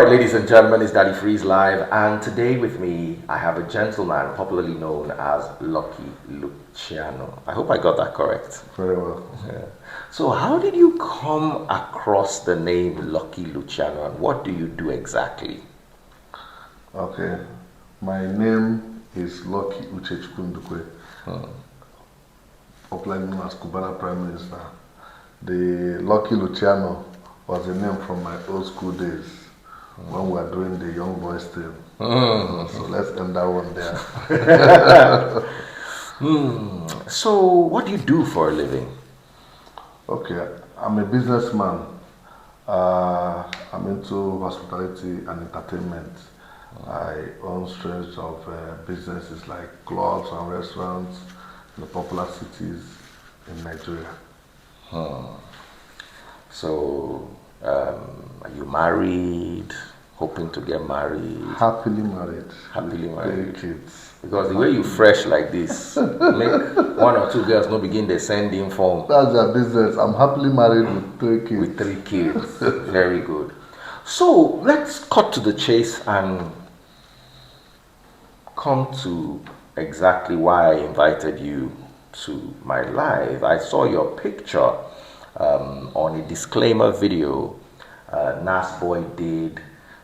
right, ladies and gentlemen, it's Daddy Freeze Live, and today with me I have a gentleman popularly known as Lucky Luciano. I hope I got that correct. Very well. Yeah. So, how did you come across the name Lucky Luciano, and what do you do exactly? Okay, my name is Lucky Uchechukundukwe, popularly known as Cubana Prime Minister. The Lucky Luciano was a name from my old school days when we were doing the young boys thing. So let's end that one there. So, what do you do for a living? Okay, I'm a businessman. I'm into hospitality and entertainment. I own strange of businesses like clubs and restaurants in the popular cities in Nigeria. So, are you married? Hoping to get married? Happily married. Happily with married. 3 kids. Because the way you fresh like this, make 1 or 2 girls no begin they send in form. That's their business. I'm happily married with 3 kids. With 3 kids. Very good. So let's cut to the chase and come to exactly why I invited you to my live. I saw your picture on a disclaimer video NASBOI did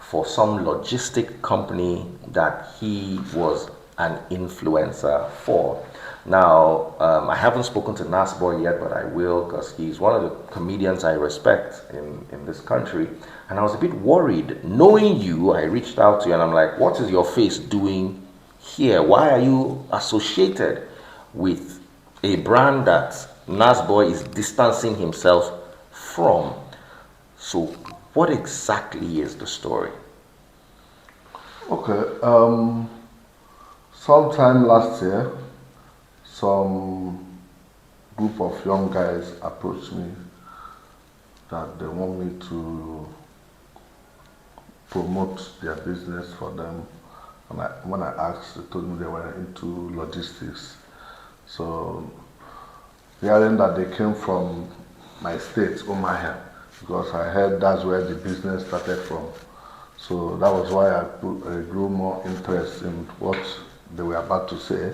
for some logistic company that he was an influencer for. Now, I haven't spoken to NASBOI yet, but I will, because he's one of the comedians I respect in this country. And I was a bit worried. Knowing you, I reached out to you and I'm like, what is your face doing here? Why are you associated with a brand that NASBOI is distancing himself from? So what exactly is the story? Okay, sometime last year, some group of young guys approached me that they want me to promote their business for them. And when I asked, they told me they were into logistics. So, hearing that they came from my state, Omahia, because I heard that's where the business started from. So that was why I grew more interest in what they were about to say.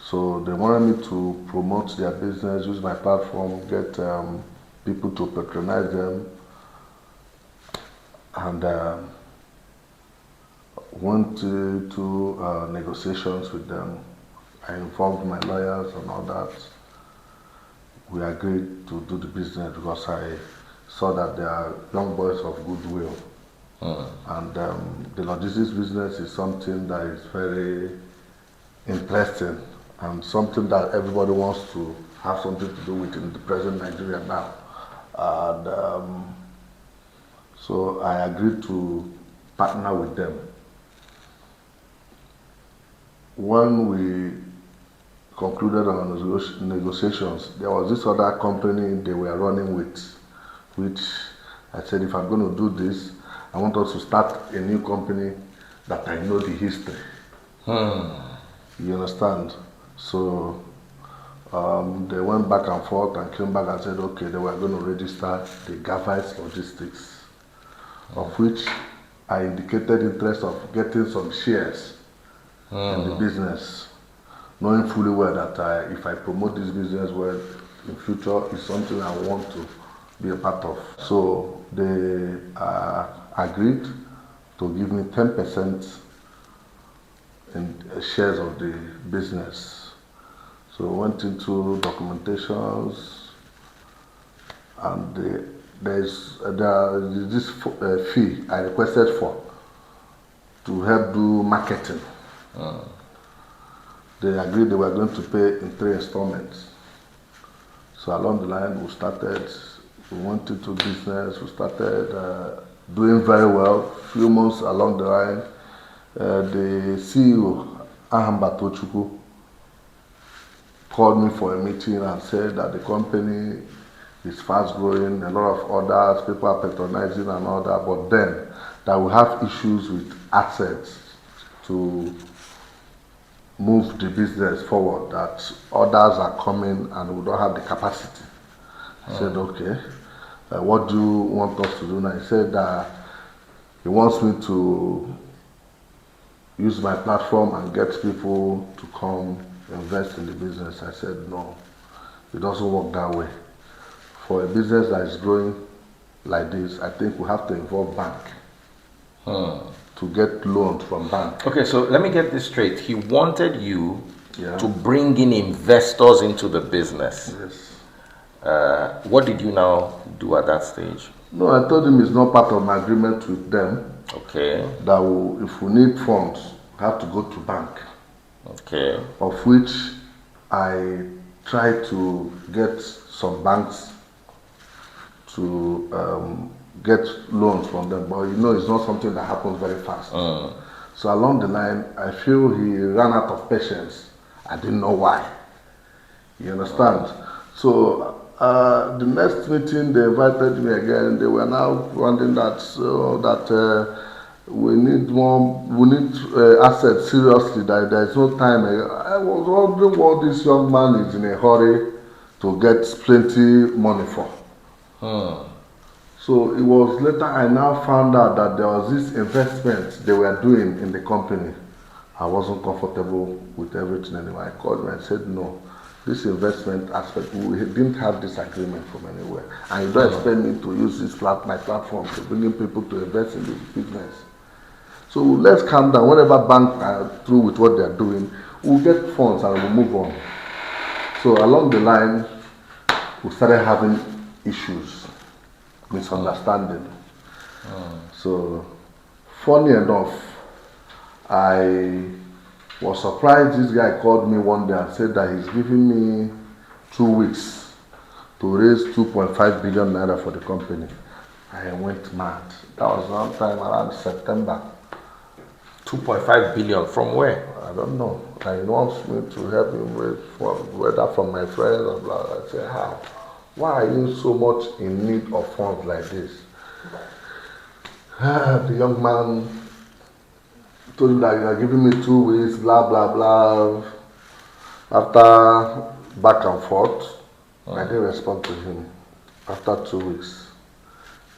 So they wanted me to promote their business, use my platform, get people to patronize them, and went to negotiations with them. I involved my lawyers and all that. We agreed to do the business because I saw that they are young boys of goodwill. And the logistics business is something that is very interesting and something that everybody wants to have something to do with in the present Nigeria now. And so I agreed to partner with them. When we concluded our negotiations, there was this other company they were running with, which I said, if I'm going to do this, I want us to start a new company that I know the history. You understand? So they went back and forth and came back and said, okay, they were going to register the Gavis Logistics, of which I indicated interest of getting some shares in the business, knowing fully well that if I promote this business well in future, it's something I want to be a part of. So they agreed to give me 10% in shares of the business. So I went into documentations, and there is this fee I requested for to help do marketing. They agreed they were going to pay in 3 installments. So along the line, we went into business, we started doing very well. Few months along the line, the CEO, Ahamba Tochukwu, called me for a meeting and said that the company is fast growing, a lot of orders, people are patronizing and all that, but then that we have issues with assets to move the business forward, that orders are coming and we don't have the capacity. I said, okay, what do you want us to do now? He said that he wants me to use my platform and get people to come invest in the business. I said no, it doesn't work that way. For a business that is growing like this, I think we have to involve bank to get loans from bank. Okay, so let me get this straight. He wanted you Yeah. to bring in investors into the business. Yes. What did you now do at that stage? No, I told him it's not part of my agreement with them. Okay. That if we need funds, we have to go to bank. Okay. Of which I tried to get some banks to get loans from them, but you know it's not something that happens very fast. So along the line, I feel he ran out of patience. I didn't know why. You understand? So the next meeting, they invited me again. They were now wanting that we need assets seriously. That there is no time. I was wondering what this young man is in a hurry to get plenty money for. So it was later I now found out that there was this investment they were doing in the company. I wasn't comfortable with everything anymore. I called him and said, no, this investment aspect, we didn't have this agreement from anywhere. And you don't expect me to use my platform to bring in people to invest in the business. So let's calm down. Whenever banks are through with what they're doing, we'll get funds and we'll move on. So along the line, we started having issues, misunderstanding. So funny enough, I was surprised. This guy called me one day and said that he's giving me 2 weeks to raise 2.5 billion naira for the company. I went mad. That was one time around September. 2.5 billion from where? I don't know. And he wants me to help him raise, whether from my friends or blah. I said, how? Why are you so much in need of funds like this? The young man told him that you are giving me 2 weeks, blah, blah, blah. After back and forth, I didn't respond to him. After 2 weeks,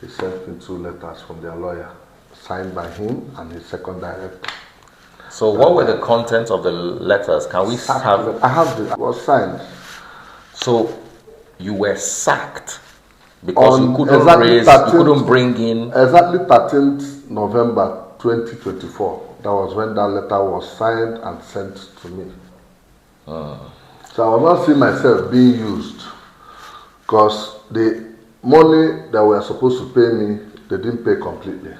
he sent me 2 letters from their lawyer, signed by him and his second director. So what were the contents of the letters? Can we have? I have it. It was signed. So you were sacked because you couldn't exactly raise, you couldn't bring in. Exactly 13th November 2024. That was when that letter was signed and sent to me. So I was not seeing myself being used because the money that were supposed to pay me, they didn't pay completely.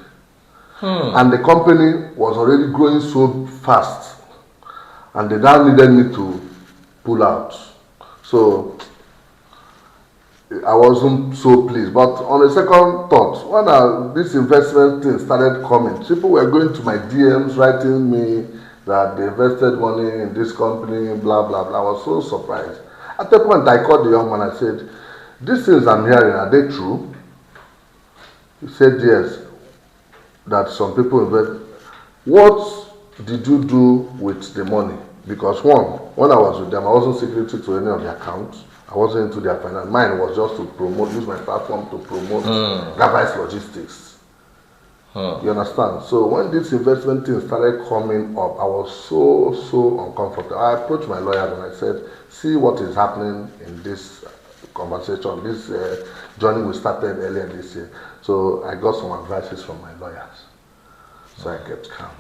And the company was already growing so fast and they now needed me to pull out. So I wasn't so pleased. But on a second thought, when this investment thing started coming, people were going to my DMs writing me that they invested money in this company, blah, blah, blah. I was so surprised. At the point, I called the young man. I said, these things I'm hearing, are they true? He said, yes, that some people invest. What did you do with the money? Because one, when I was with them, I wasn't secretary to any of the accounts. I wasn't into their finance. Mine was just to use my platform to promote Gavis logistics. You understand? So when this investment thing started coming up, I was so uncomfortable. I approached my lawyer and I said, see what is happening in this conversation, this journey we started earlier this year. So I got some advices from my lawyers. So I kept calm.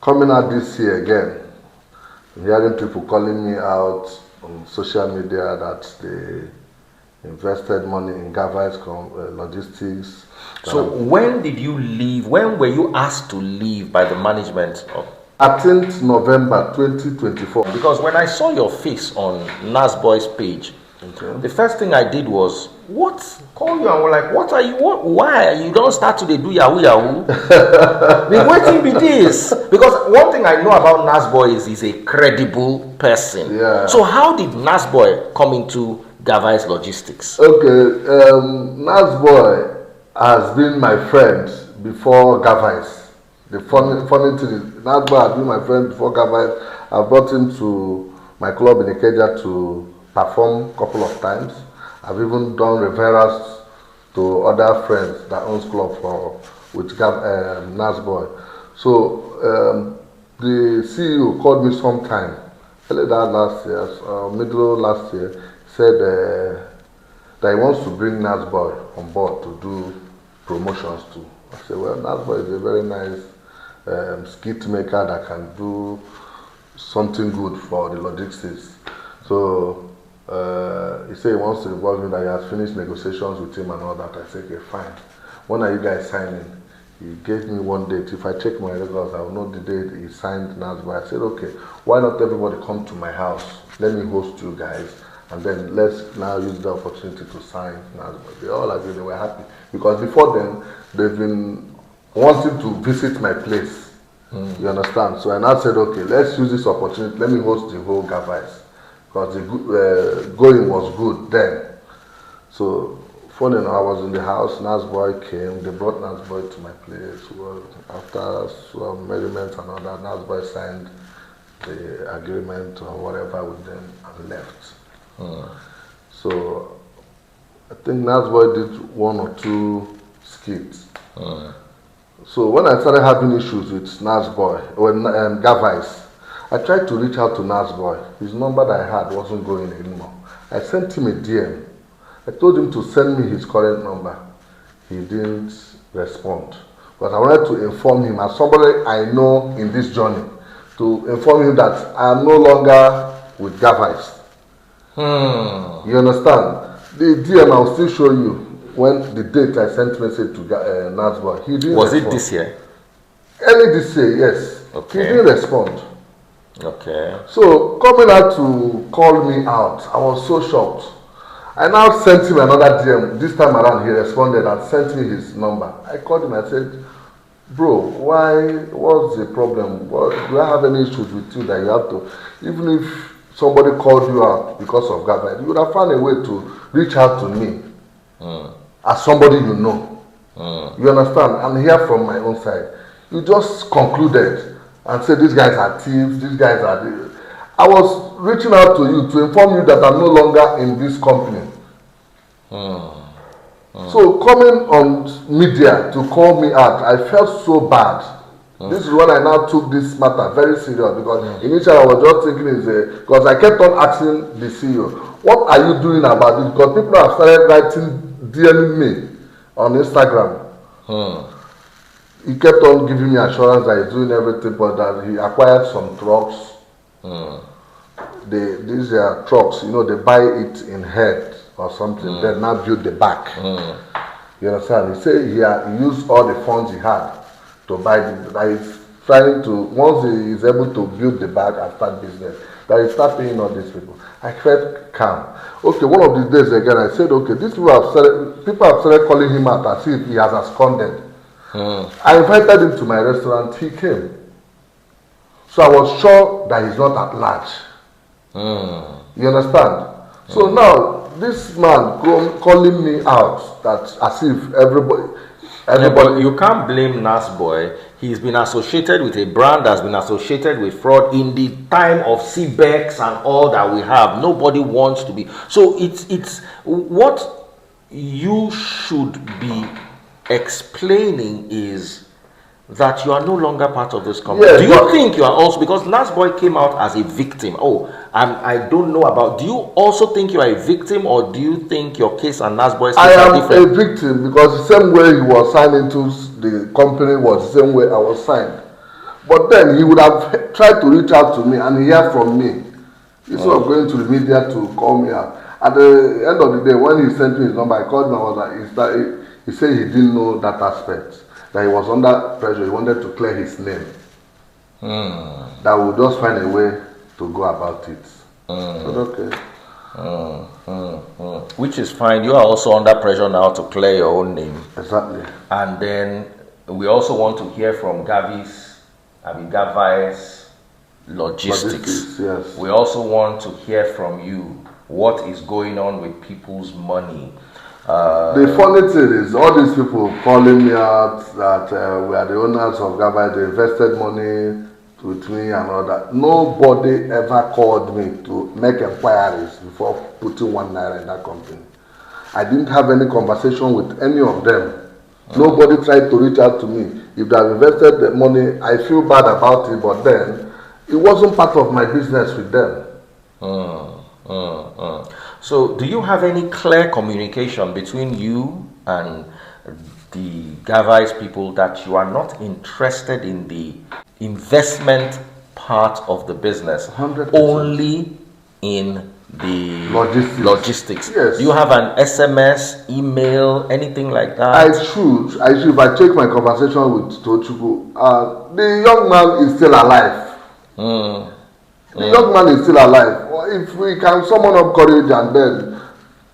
Coming out this year again, I'm hearing people calling me out on social media that they invested money in Gavis logistics. So when did you leave? When were you asked to leave by the management of 13th November 2024. Because when I saw your face on NASBOI's page, the first thing I did was, call you and we're like, what are you, why? You don't start to do Yahoo Yahoo. Been waiting be this. Because one thing I know about NASBOI is he's a credible person. Yeah. So how did NASBOI come into Gavis Logistics? Okay, NASBOI has been my friend before Gavis. The funny thing is, NASBOI has been my friend before Gavis. I brought him to my club in Ikeja to perform a couple of times. I've even done referrals to other friends that owns club for with NASBOI. So the CEO called me sometime early that last year, middle of last year, said that he wants to bring NASBOI on board to do promotions too. I said, well, NASBOI is a very nice skit maker that can do something good for the logistics. So he said he wants to involve me, that he has finished negotiations with him and all that. I said, okay, fine. When are you guys signing? He gave me one date. If I check my records, I will know the date he signed NASBOI. I said, okay, why not everybody come to my house? Let me host you guys, and then let's now use the opportunity to sign NASBOI. They all agreed, they were happy. Because before then, they've been wanting to visit my place. You understand? So I now said, okay, let's use this opportunity. Let me host the whole Gavis. Because the going was good then. So, funny enough, I was in the house, NASBOI came, they brought NASBOI to my place. Well, after some merriment and all that, NASBOI signed the agreement or whatever with them and left. So, I think NASBOI did one or two skits. So when I started having issues with NASBOI, when Gavis, I tried to reach out to NASBOI. His number that I had wasn't going anymore. I sent him a DM. I told him to send me his current number. He didn't respond. But I wanted to inform him, as somebody I know in this journey, to inform him that I am no longer with Gavis. You understand? The DM, I'll still show you when the date I sent message to NASBOI. He didn't Was respond. it this year? Early this year, yes. Okay. He didn't respond. Okay. So coming out to call me out, I was so shocked. I now sent him another DM. This time around, he responded and sent me his number. I called him. I said, bro, what's the problem? Do I have any issues with you that you have to, even if somebody called you out because of Gavis, you would have found a way to reach out to me as somebody you know. You understand? And hear from my own side. You just concluded and said, these guys are thieves, these guys are... I was reaching out to you to inform you that I'm no longer in this company. So coming on media to call me out, I felt so bad. This is when I now took this matter very serious, because initially I was just thinking because I kept on asking the CEO, what are you doing about this? Because people have started writing, DMing me on Instagram. He kept on giving me assurance that he's doing everything, but that he acquired some trucks. These are trucks, they buy it in head or something, then now build the back. You understand? He said he used all the funds he had to buy that he's trying to, once he is able to build the back and start business, that he start paying all these people. I felt calm. Okay, one of these days again, I said, okay, these people have started calling him out as if he has absconded. I invited him to my restaurant, he came. So I was sure that he's not at large. You understand? So now, this man calling me out, that as if everybody... But you can't blame NASBOI. He's been associated with a brand that's been associated with fraud in the time of CBEX and all that we have. Nobody wants to be. So it's what you should be explaining is that you are no longer part of this company. Yes, do you think you are also, because NASBOI came out as a victim? I don't know about, do you also think you are a victim, or do you think your case and NASBOI's case are different? I am a victim, because the same way he was signed into the company was the same way I was signed. But then he would have tried to reach out to me and hear from me, instead of going to the media to call me out. At the end of the day, when he sent me his number, I called him and was like, he said he didn't know that aspect, that he was under pressure. He wanted to clear his name. That we would just find a way to go about it. Okay. Which is fine. You are also under pressure now to clear your own name. Exactly. And then we also want to hear from Gavis Logistics. Yes. We also want to hear from you what is going on with people's money. The funny thing is, all these people calling me out that we are the owners of Gavis, they invested money with me and all that. Nobody ever called me to make inquiries before putting 1 naira in that company. I didn't have any conversation with any of them. Nobody tried to reach out to me. If they have invested the money, I feel bad about it, but then it wasn't part of my business with them. So, do you have any clear communication between you and the Gavis people that you are not interested in the investment part of the business, 100%. only in the logistics? Yes. Do you have an SMS, email, anything like that? I should. If I check my conversation with Tochukwu, the young man is still alive. The young man is still alive. If we can summon up courage and then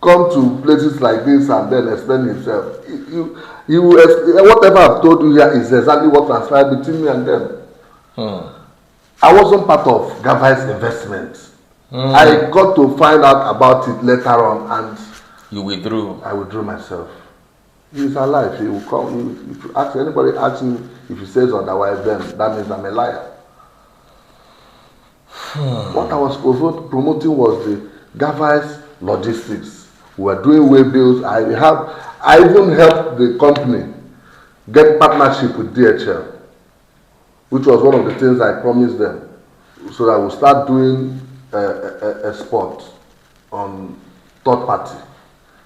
come to places like this and then explain himself, he will whatever I've told you here is exactly what transpired between me and them. I wasn't part of Gavi's investment. I got to find out about it later on, and you withdrew. I withdrew myself. He is alive. He will come. If you ask anybody, ask him if he says otherwise, then that means I'm a liar. What I was promoting was the Gavis logistics. We were doing way bills. I even helped the company get partnership with DHL, which was one of the things I promised them, so that we'll start doing a spot on third party.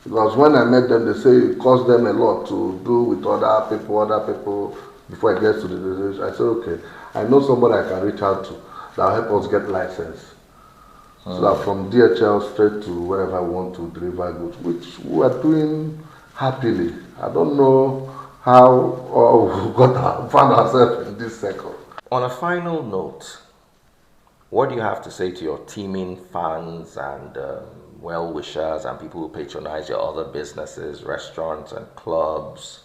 Because when I met them, they say it costs them a lot to do with other people before it gets to the decision. I said, okay, I know somebody I can reach out to that will help us get license. So that from DHL straight to wherever I want to deliver goods, which we are doing happily. I don't know how we found ourselves in this circle. On a final note, what do you have to say to your teaming fans and well-wishers and people who patronize your other businesses, restaurants and clubs?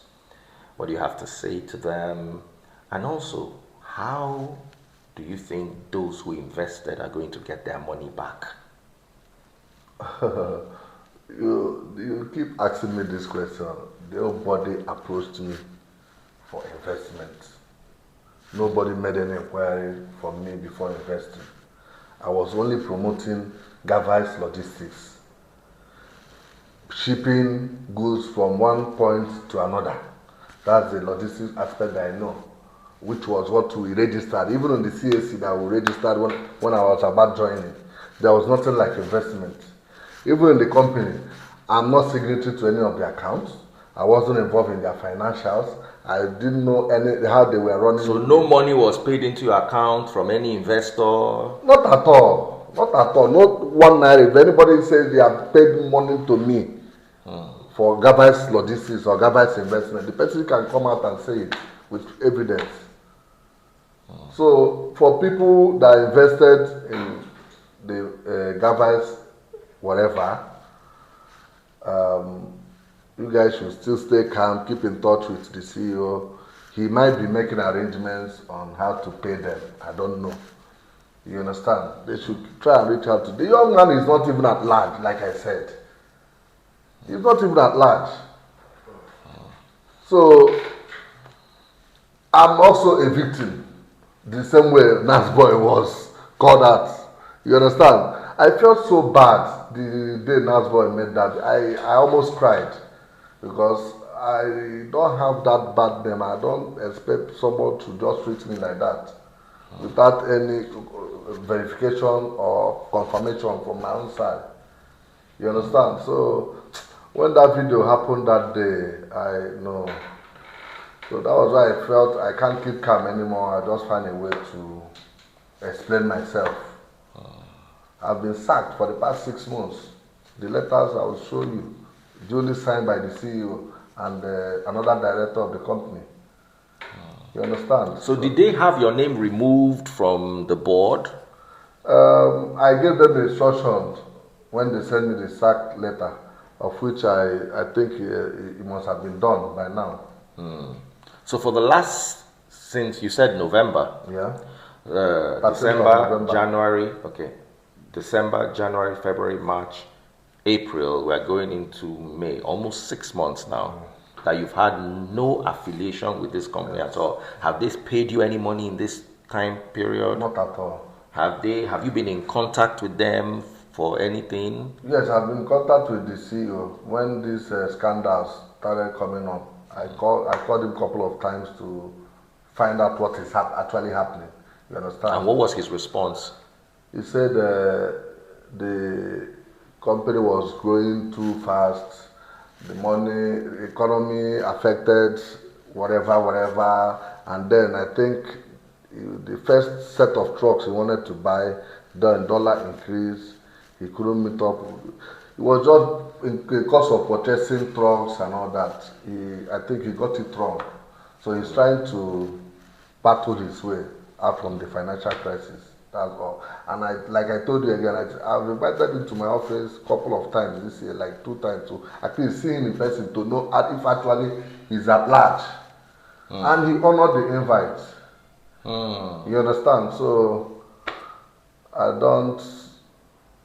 What do you have to say to them? And also, how do you think those who invested are going to get their money back? You keep asking me this question. Nobody approached me for investment. Nobody made any inquiry from me before investing. I was only promoting Gavis logistics, shipping goods from one point to another. That's the logistics aspect that I know, which was what we registered. Even on the CAC that we registered when I was about joining, there was nothing like investment. Even in the company, I'm not signatory to any of the accounts. I wasn't involved in their financials. I didn't know how they were running. So no money was paid into your account from any investor? Not at all. Not at all. Not one naira. If anybody says they have paid money to me for Gavis logistics or Gavis investment, the person can come out and say it with evidence. So for people that invested in the Gavis whatever, you guys should still stay calm, keep in touch with the CEO. He might be making arrangements on how to pay them. I don't know. You understand? They should try and reach out to the young man. Is not even at large, like I said. He's not even at large. So I'm also a victim, the same way NASBOI was called out. You understand? I felt so bad the day NASBOI made that. I almost cried, because I don't have that bad name. I don't expect someone to just treat me like that without any verification or confirmation from my own side. You understand? So when that video happened that day, I know. So that was why I felt I can't keep calm anymore. I just find a way to explain myself. I've been sacked for the past 6 months. The letters I will show you, duly signed by the CEO and another director of the company. You understand? So did they have your name removed from the board? I gave them the instructions when they sent me the sack letter, of which I think it must have been done by now. So for the last, since you said November, December, November. January, December, January, February, March, April, we're going into May, almost 6 months now, that you've had no affiliation with this company at all. Have they paid you any money in this time period? Not at all. Have you been in contact with them for anything? Yes, I've been in contact with the CEO when these scandals started coming up. I called him a couple of times to find out what is actually happening. You understand? And what was his response? He said the company was growing too fast. The economy affected whatever. And then I think the first set of trucks he wanted to buy, the dollar increase, he couldn't meet up. It was just in the cost of purchasing trucks and all that. I think he got it wrong. So he's trying to battle his way out from the financial crisis. That's all. And like I told you again, I've invited him to my office a couple of times this year, like 2 times, to at least see him in person to know if actually he's at large. And he honored the invite. You understand? So I don't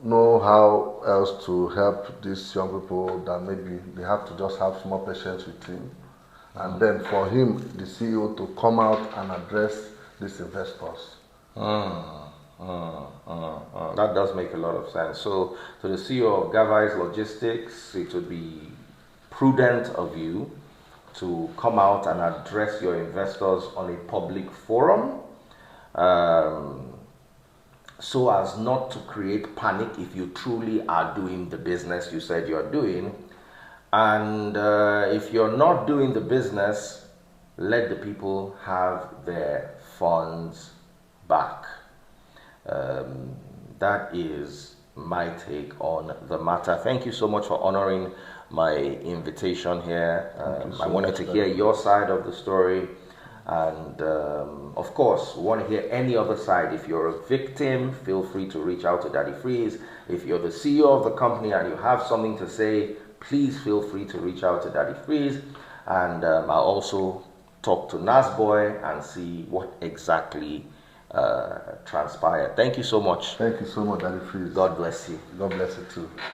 know how else to help these young people than maybe they have to just have more patience with him. And then for him, the CEO, to come out and address these investors. That does make a lot of sense. So, to the CEO of Gavis Logistics, it would be prudent of you to come out and address your investors on a public forum, so as not to create panic if you truly are doing the business you said you're doing. And if you're not doing the business, let the people have their funds back. That is my take on the matter. Thank you so much for honoring my invitation here. I wanted to hear your side of the story. And of course, we want to hear any other side. If you're a victim, feel free to reach out to Daddy Freeze. If you're the CEO of the company and you have something to say, please feel free to reach out to Daddy Freeze. And I'll also talk to NASBOI and see what exactly transpired. Thank you so much. Thank you so much, Daddy Freeze. God bless you. God bless you too.